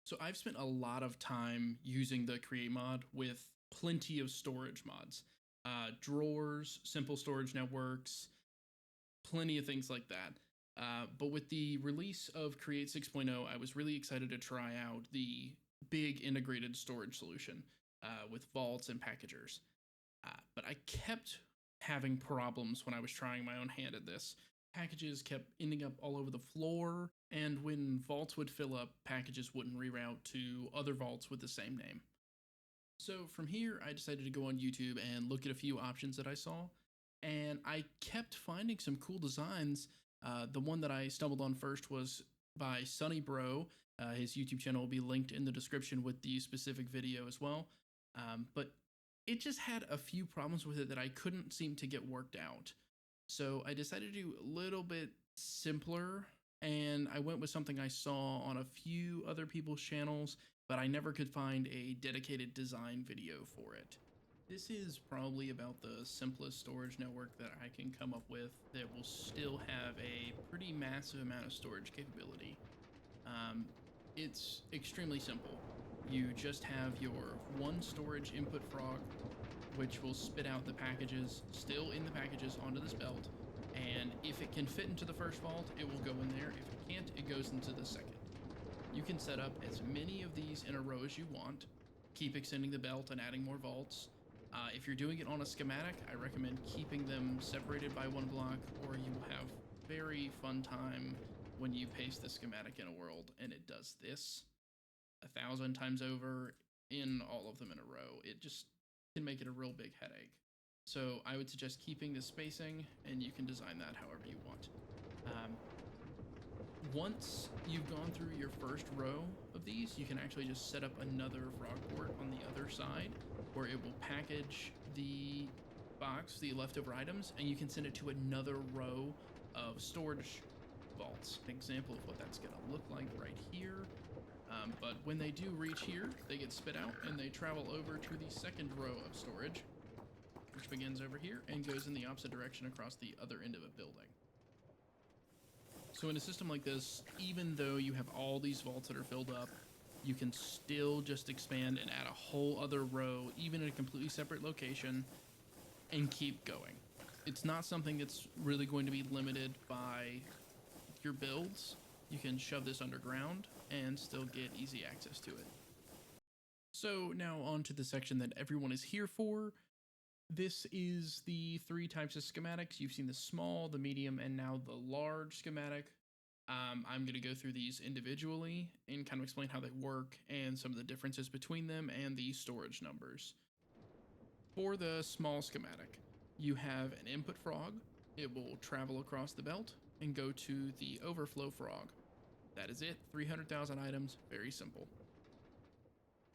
So I've spent a lot of time using the create mod with plenty of storage mods, drawers, simple storage networks, plenty of things like that. But with the release of Create 6.0, I was really excited to try out the big integrated storage solution with vaults and packagers. But I kept having problems when I was trying my own hand at this. Packages kept ending up all over the floor, and when vaults would fill up, packages wouldn't reroute to other vaults with the same name. So from here, I decided to go on YouTube and look at a few options that I saw, and I kept finding some cool designs. The one that I stumbled on first was by Sunny Bro. His YouTube channel will be linked in the description with the specific video as well. But it just had a few problems with it that I couldn't seem to get worked out. So I decided to do a little bit simpler, and I went with something I saw on a few other people's channels, but I never could find a dedicated design video for it. This is probably about the simplest storage network that I can come up with that will still have a pretty massive amount of storage capability. Um, it's extremely simple. You just have your one storage input frog, which will spit out the packages still in the packages onto this belt. And if it can fit into the first vault, it will go in there. If it can't, it goes into the second. You can set up as many of these in a row as you want, keep extending the belt and adding more vaults. If you're doing it on a schematic, I recommend keeping them separated by one block, or you will have very fun time when you paste the schematic in a world and it does this 1,000 times over in all of them in a row. It just can make it a real big headache. So I would suggest keeping the spacing, and you can design that however you want. Um, Once you've gone through your first row of these, you can actually just set up another frog port on the other side where it will package the box, the leftover items, and you can send it to another row of storage vaults. An example of what that's going to look like right here. But when they do reach here, they get spit out and they travel over to the second row of storage, which begins over here and goes in the opposite direction across the other end of a building. So in a system like this, even though you have all these vaults that are filled up, you can still just expand and add a whole other row, even in a completely separate location, and keep going. It's not something that's really going to be limited by your builds. You can shove this underground and still get easy access to it. So now on to the section that everyone is here for. This is the three types of schematics. You've seen the small, the medium, and now the large schematic. I'm going to go through these individually and kind of explain how they work and some of the differences between them and the storage numbers. For the small schematic, you have an input frog. It will travel across the belt and go to the overflow frog. That is it, 300,000 items, very simple.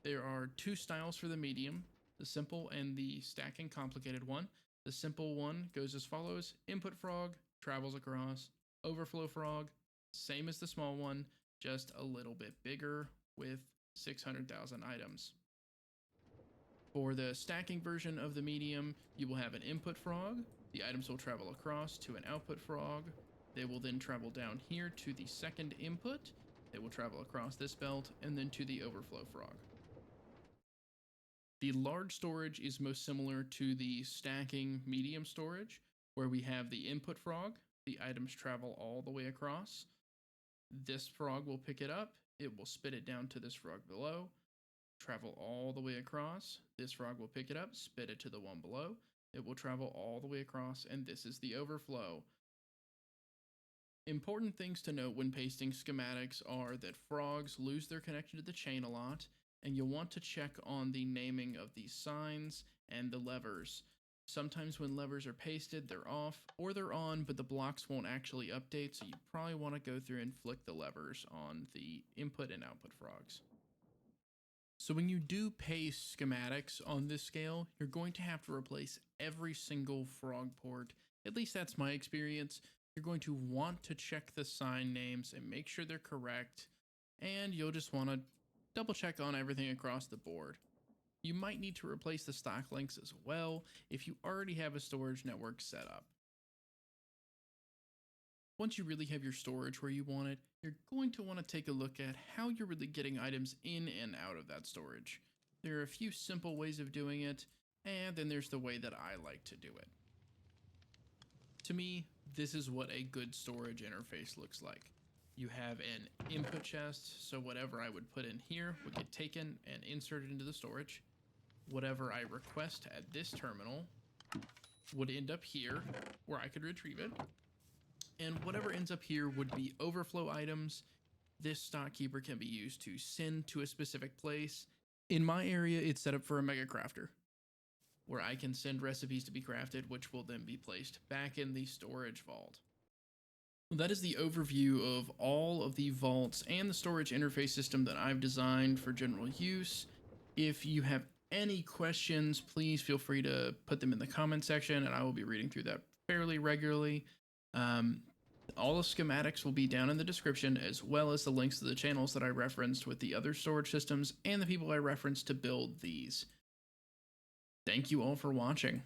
There are two styles for the medium, the simple and the stacking complicated one. The simple one goes as follows: input frog travels across, overflow frog, same as the small one, just a little bit bigger with 600,000 items. For the stacking version of the medium, you will have an input frog. The items will travel across to an output frog. They will then travel down here to the second input. They will travel across this belt and then to the overflow frog. The large storage is most similar to the stacking medium storage, where we have the input frog. The items travel all the way across. This frog will pick it up. It will spit it down to this frog below. Travel all the way across. This frog will pick it up, spit it to the one below. It will travel all the way across, and this is the overflow. Important things to note when pasting schematics are that frogs lose their connection to the chain a lot, and you'll want to check on the naming of these signs and the levers. Sometimes when levers are pasted, they're off, or they're on, but the blocks won't actually update, so you probably want to go through and flick the levers on the input and output frogs. So when you do paste schematics on this scale, you're going to have to replace every single frog port. At least that's my experience. You're going to want to check the sign names and make sure they're correct, and you'll just want to double check on everything across the board. You might need to replace the stock links as well if you already have a storage network set up. Once you really have your storage where you want it, you're going to want to take a look at how you're really getting items in and out of that storage. There are a few simple ways of doing it, and then there's the way that I like to do it. To me, this is what a good storage interface looks like. You have an input chest, so whatever I would put in here would get taken and inserted into the storage. Whatever I request at this terminal would end up here, where I could retrieve it. And whatever ends up here would be overflow items. This stock keeper can be used to send to a specific place. In my area, it's set up for a mega crafter, where I can send recipes to be crafted, which will then be placed back in the storage vault. That is the overview of all of the vaults and the storage interface system that I've designed for general use. If you have any questions, please feel free to put them in the comment section, and I will be reading through that fairly regularly. All the schematics will be down in the description, as well as the links to the channels that I referenced with the other storage systems and the people I referenced to build these. Thank you all for watching.